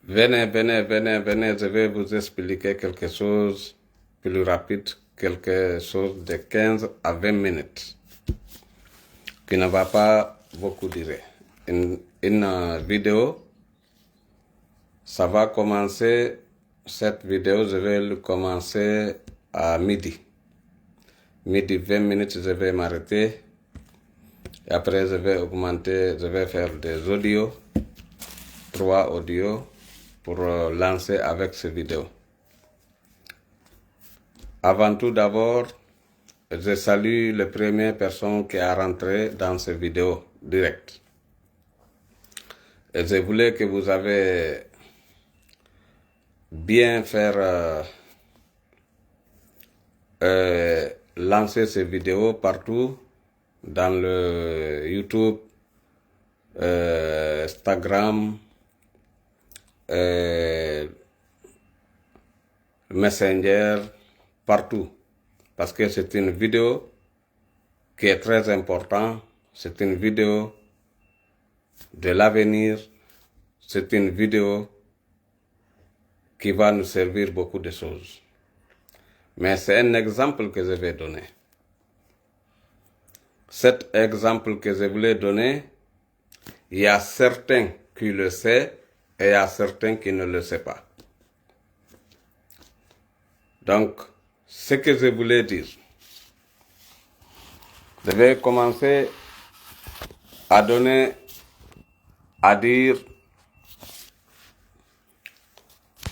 Venez, je vais vous expliquer quelque chose plus rapide, quelque chose de 15 à 20 minutes, qui ne va pas beaucoup durer. Une vidéo, ça va commencer, cette vidéo, je vais le commencer à midi. Midi 20 minutes, je vais m'arrêter. Et après, je vais augmenter, je vais faire des audios, 3 audios, pour lancer avec ces vidéos. Avant tout d'abord, je salue les premières personnes qui sont rentrées dans ces vidéos directes. Et je voulais que vous avez bien faire lancer ces vidéos partout dans le YouTube, Instagram, Messenger, partout. Parce que c'est une vidéo qui est très importante. C'est une vidéo de l'avenir. C'est une vidéo qui va nous servir beaucoup de choses. Mais c'est un exemple que je vais donner. Cet exemple que je voulais donner, il y a certains qui le savent et il y a certains qui ne le savent pas. Donc, ce que je voulais dire, je vais commencer à dire,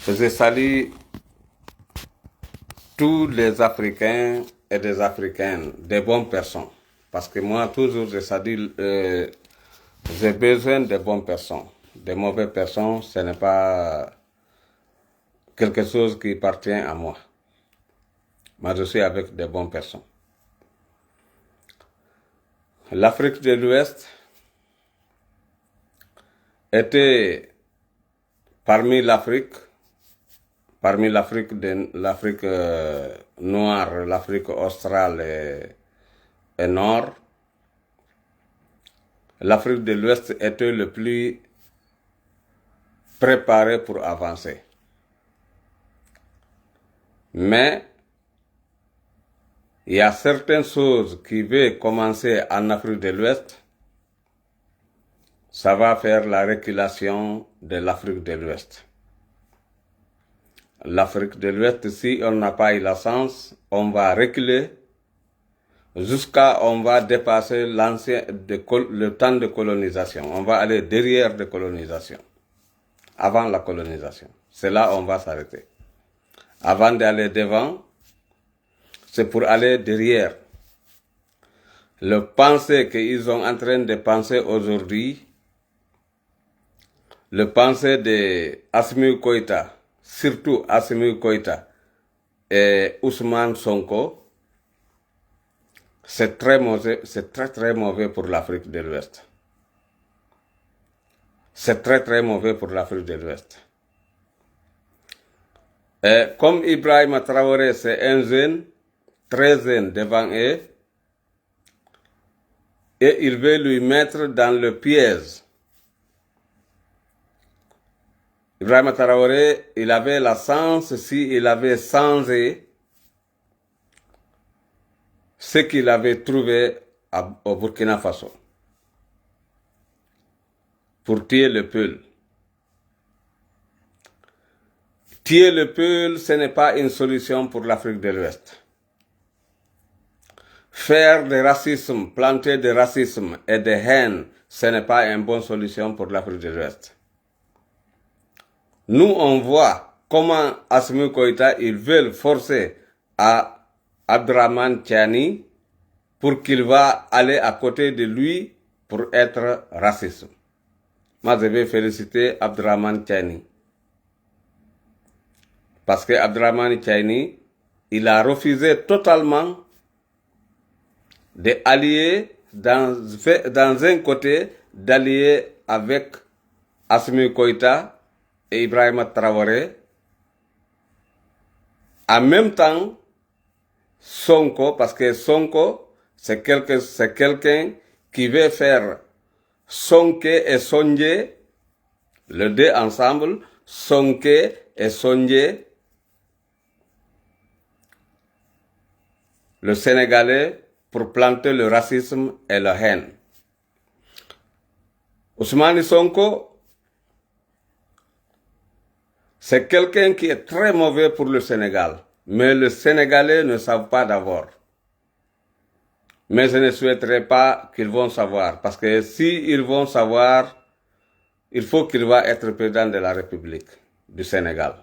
je salue tous les Africains et des Africaines, des bonnes personnes. Parce que moi, toujours, je salue, j'ai besoin de bonnes personnes. De mauvaises personnes, ce n'est pas quelque chose qui appartient à moi. Moi, je suis avec de bonnes personnes. L'Afrique de l'Ouest était parmi l'Afrique noire, l'Afrique australe et nord. L'Afrique de l'Ouest était le plus préparé pour avancer. Mais il y a certaines choses qui veulent commencer en Afrique de l'Ouest. Ça va faire la reculation de l'Afrique de l'Ouest. L'Afrique de l'Ouest, si on n'a pas eu la chance, on va reculer jusqu'à on va dépasser le temps de colonisation. On va aller derrière la colonisation, avant la colonisation. C'est là on va s'arrêter. Avant d'aller devant, c'est pour aller derrière. Le pensée qu'ils sont en train de penser aujourd'hui, le pensée de Assimi Goïta, surtout Assimi Goïta et Ousmane Sonko, c'est très mauvais pour l'Afrique de l'Ouest. C'est très mauvais pour l'Afrique de l'Ouest. Et comme Ibrahim Traoré, c'est un jeune, très jeune devant eux, et il veut lui mettre dans le piège. Ibrahim Traoré, il avait la chance s'il avait changé ce qu'il avait trouvé au Burkina Faso pour tuer le peuple. Tuer le peuple, ce n'est pas une solution pour l'Afrique de l'Ouest. Faire du racisme, planter du racisme et de haine, ce n'est pas une bonne solution pour l'Afrique de l'Ouest. Nous, on voit comment Assimi Goïta, ils veulent forcer à Abdraman Tiani pour qu'il va aller à côté de lui pour être raciste. Moi, je vais féliciter Abdraman Tiani. Parce que Abdraman Tiani, il a refusé totalement d'allier dans un côté, d'allier avec Assimi Goïta et Ibrahim Traoré. En même temps, Sonko, parce que Sonko, c'est quelqu'un qui veut faire Sonké et Sonjé, les deux ensemble, Sonké et Sondé, le Sénégalais, pour planter le racisme et la haine. Ousmane Sonko, c'est quelqu'un qui est très mauvais pour le Sénégal, mais les Sénégalais ne savent pas d'abord. Mais je ne souhaiterais pas qu'ils vont savoir, parce que s'ils vont savoir, il faut qu'il va être président de la République du Sénégal,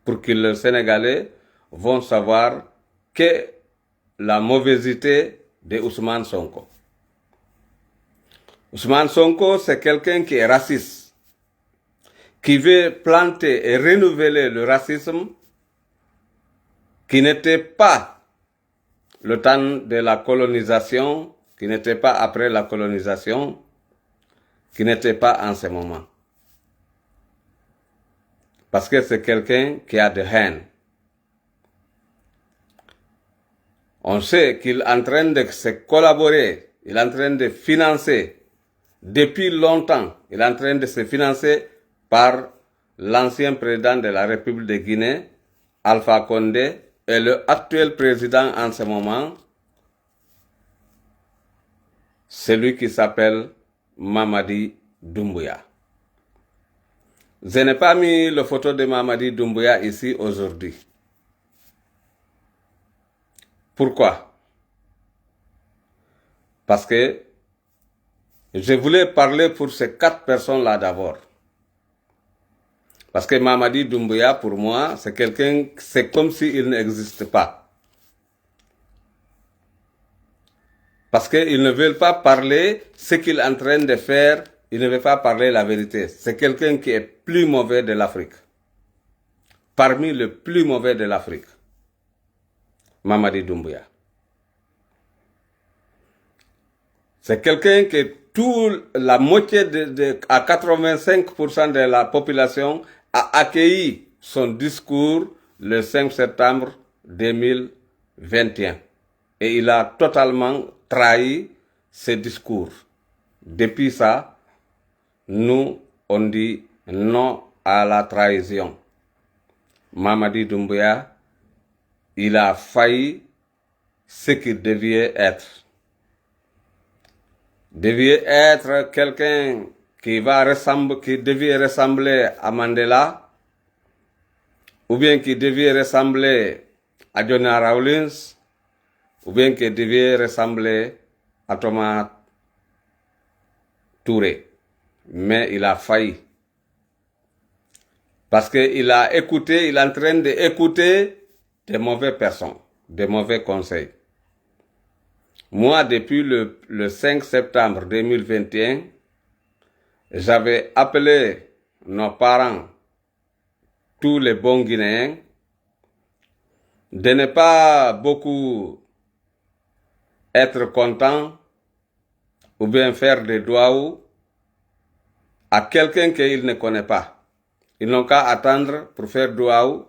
pour que les Sénégalais vont savoir que la mauvaisité de Ousmane Sonko. Ousmane Sonko, c'est quelqu'un qui est raciste, qui veut planter et renouveler le racisme qui n'était pas le temps de la colonisation, qui n'était pas après la colonisation, qui n'était pas en ce moment. Parce que c'est quelqu'un qui a de haine. On sait qu'il est en train de se collaborer, il est en train de financer, depuis longtemps, il est en train de se financer par l'ancien président de la République de Guinée, Alpha Condé, et le actuel président en ce moment, celui qui s'appelle Mamadi Doumbouya. Je n'ai pas mis la photo de Mamadi Doumbouya ici aujourd'hui. Pourquoi? Parce que je voulais parler pour ces 4 personnes-là d'abord. Parce que Mamadi Doumbouya, pour moi, c'est quelqu'un, c'est comme s'il n'existe pas. Parce qu'ils ne veulent pas parler ce qu'il est en train de faire, ils ne veulent pas parler la vérité. C'est quelqu'un qui est plus mauvais de l'Afrique. Parmi les plus mauvais de l'Afrique. Mamadi Doumbouya. C'est quelqu'un qui la moitié à 85% de la population a accueilli son discours le 5 septembre 2021. Et il a totalement trahi ce discours. Depuis ça, nous, on dit non à la trahison. Mamadi Doumbouya, il a failli ce qu'il devait être. Devait être quelqu'un qui devait ressembler à Mandela, ou bien qui devait ressembler à Johnny Rawlins, ou bien qui devait ressembler à Thomas Touré. Mais il a failli. Parce qu'il a écouté, il est en train d'écouter des mauvaises personnes, des mauvais conseils. Moi, depuis le 5 septembre 2021, j'avais appelé nos parents, tous les bons Guinéens, de ne pas beaucoup être contents ou bien faire des doigts à quelqu'un qu'ils ne connaissent pas. Ils n'ont qu'à attendre pour faire doigts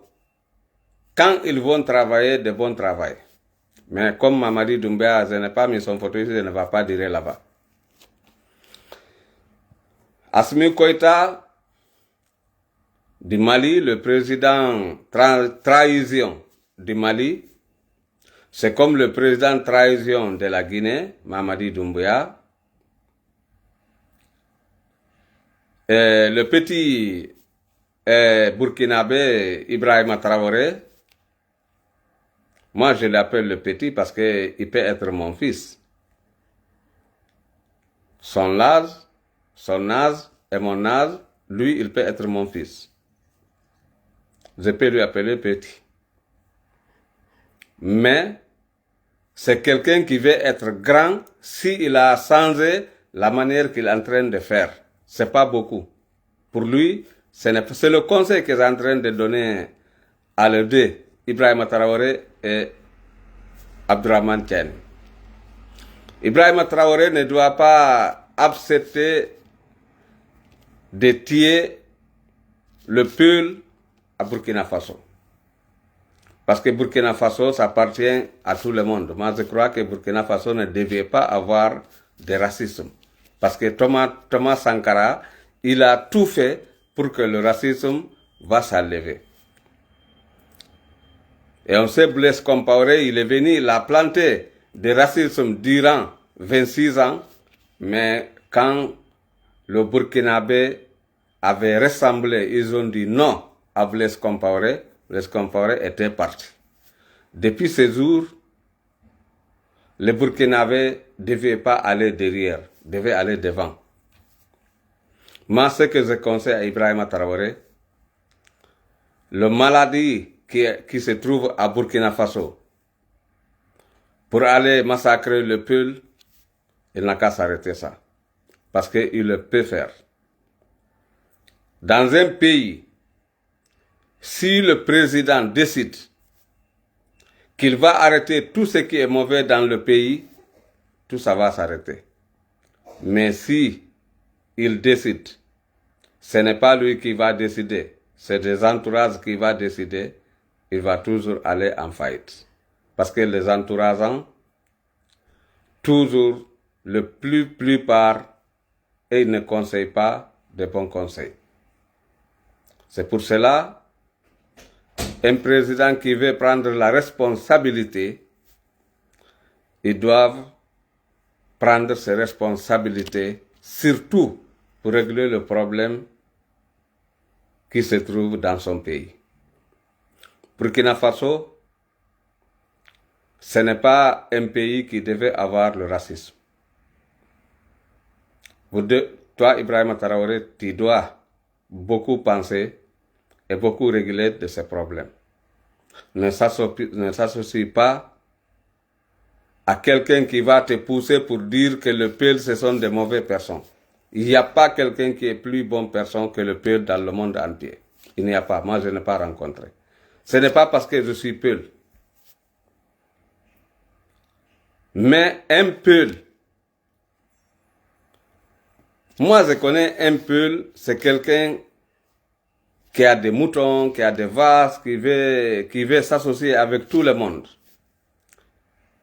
quand ils vont travailler de bon travail. Mais comme Mamadi Doumbouya, je n'ai pas mis son photo ici, je ne vais pas dire là-bas. Assimi Goïta du Mali, le président trahison du Mali, c'est comme le président trahison de la Guinée, Mamadi Doumbouya. Et le petit burkinabé Ibrahima Traoré, moi je l'appelle le petit parce qu'il peut être mon fils. Son âge et mon âge, lui il peut être mon fils. Je peux lui appeler petit. Mais c'est quelqu'un qui veut être grand s'il a changé la manière qu'il est en train de faire. C'est pas beaucoup. Pour lui, c'est le conseil qu'il est en train de donner à les deux, Ibrahima Traoré et Abdourahmane Tiani. Ibrahima Traoré ne doit pas accepter de tuer le peuple à Burkina Faso. Parce que Burkina Faso, ça appartient à tout le monde. Moi, je crois que Burkina Faso ne devait pas avoir de racisme. Parce que Thomas Sankara, il a tout fait pour que le racisme va s'enlever. Et on sait, Blaise Compaoré, il est venu, il a planté des racismes durant 26 ans, mais quand le Burkinabé avait ressemblé, ils ont dit non à Blaise Compaoré était parti. Depuis ce jour, les Burkinabés ne devaient pas aller derrière, devaient aller devant. Moi, ce que je conseille à Ibrahima Traoré, la maladie qui se trouve à Burkina Faso, pour aller massacrer le peuple, il n'a qu'à s'arrêter ça. Parce qu'il le peut faire. Dans un pays, si le président décide qu'il va arrêter tout ce qui est mauvais dans le pays, tout ça va s'arrêter. Mais si il décide, ce n'est pas lui qui va décider, c'est des entourages qui vont décider, il va toujours aller en faillite. Parce que les entourages, toujours, le plupart, et ils ne conseillent pas de bons conseils. C'est pour cela, un président qui veut prendre la responsabilité, ils doivent prendre ses responsabilités, surtout pour régler le problème qui se trouve dans son pays. Burkina Faso, ce n'est pas un pays qui devait avoir le racisme. Toi, Ibrahima Traoré, tu dois beaucoup penser et beaucoup régler de ces problèmes. Ne s'associe pas à quelqu'un qui va te pousser pour dire que le peuple, ce sont de mauvaises personnes. Il n'y a pas quelqu'un qui est plus bonne personne que le peuple dans le monde entier. Il n'y a pas. Moi, je n'ai pas rencontré. Ce n'est pas parce que je suis peuple. Mais un peuple, moi je connais un peuple, c'est quelqu'un qui a des moutons, qui a des vaches, qui veut s'associer avec tout le monde.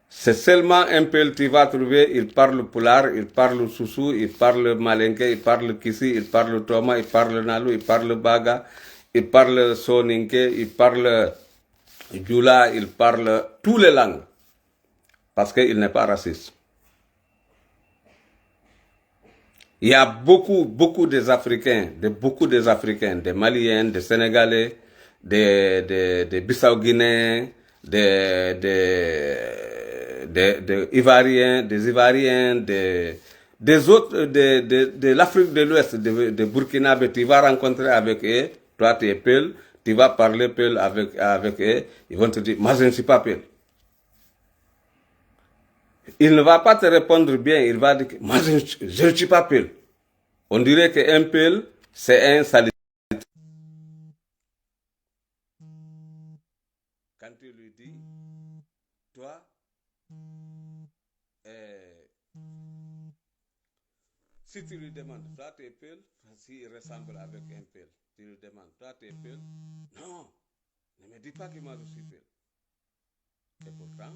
C'est seulement un peuple tu vas trouver, il parle Pulaar, il parle Soussou, il parle Malinké, il parle Kissi, il parle Toma, il parle Nalu, il parle Baga, il parle Soninké, il parle Djoula, il parle toutes les langues. Parce qu'il n'est pas raciste. Il y a beaucoup des Africains, des Maliens, des Sénégalais, des Bissau-Guinéens, des Ivoiriens, des autres, de l'Afrique de l'Ouest, de Burkina, tu vas rencontrer avec eux, toi tu es Peul, tu vas parler Peul avec eux, ils vont te dire, moi je ne suis pas Peul. Il ne va pas te répondre bien, il va dire, moi je ne suis pas Peul. On dirait qu'un Peul, c'est un salit. Quand tu lui dis, toi, si tu lui demandes, toi tu es Peul, s'il ressemble avec un Peul, tu lui demandes, toi tu es Peul, non, ne me dis pas que moi je suis Peul. Et pourtant,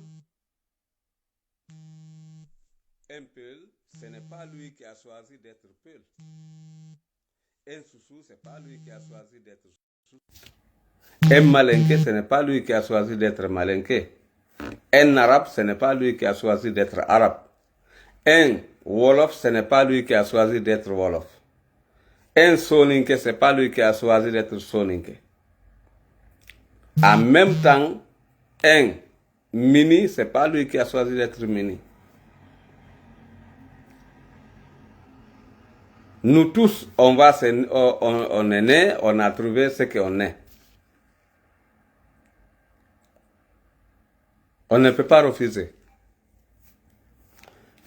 un Peul, ce n'est pas lui qui a choisi d'être Peul. Un Soussou, ce n'est pas lui qui a choisi d'être Soussou. Un Malinké, ce n'est pas lui qui a choisi d'être Malinké. Un Arabe, ce n'est pas lui qui a choisi d'être Arabe. Un Wolof, ce n'est pas lui qui a choisi d'être Wolof. Un Soninké, ce n'est pas lui qui a choisi d'être Soninké. En même temps, un Mini, ce n'est pas lui qui a choisi d'être Mini. Nous tous, on est né, on a trouvé ce qu'on est. On ne peut pas refuser.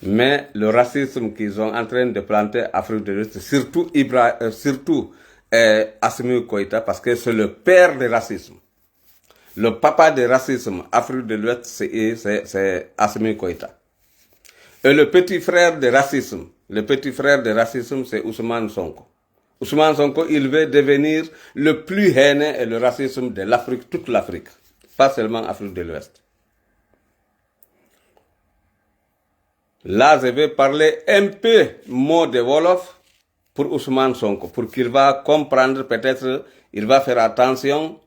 Mais le racisme qu'ils sont en train de planter en Afrique de l'Ouest, surtout Assimi Goïta, parce que c'est le père du racisme. Le papa du racisme en Afrique de l'Ouest, c'est Assimi Goïta. Et le petit frère du racisme, c'est Ousmane Sonko. Ousmane Sonko, il veut devenir le plus haineux et le racisme de l'Afrique, toute l'Afrique. Pas seulement Afrique de l'Ouest. Là, je vais parler un peu mot de Wolof pour Ousmane Sonko, pour qu'il va comprendre, peut-être, Il va faire attention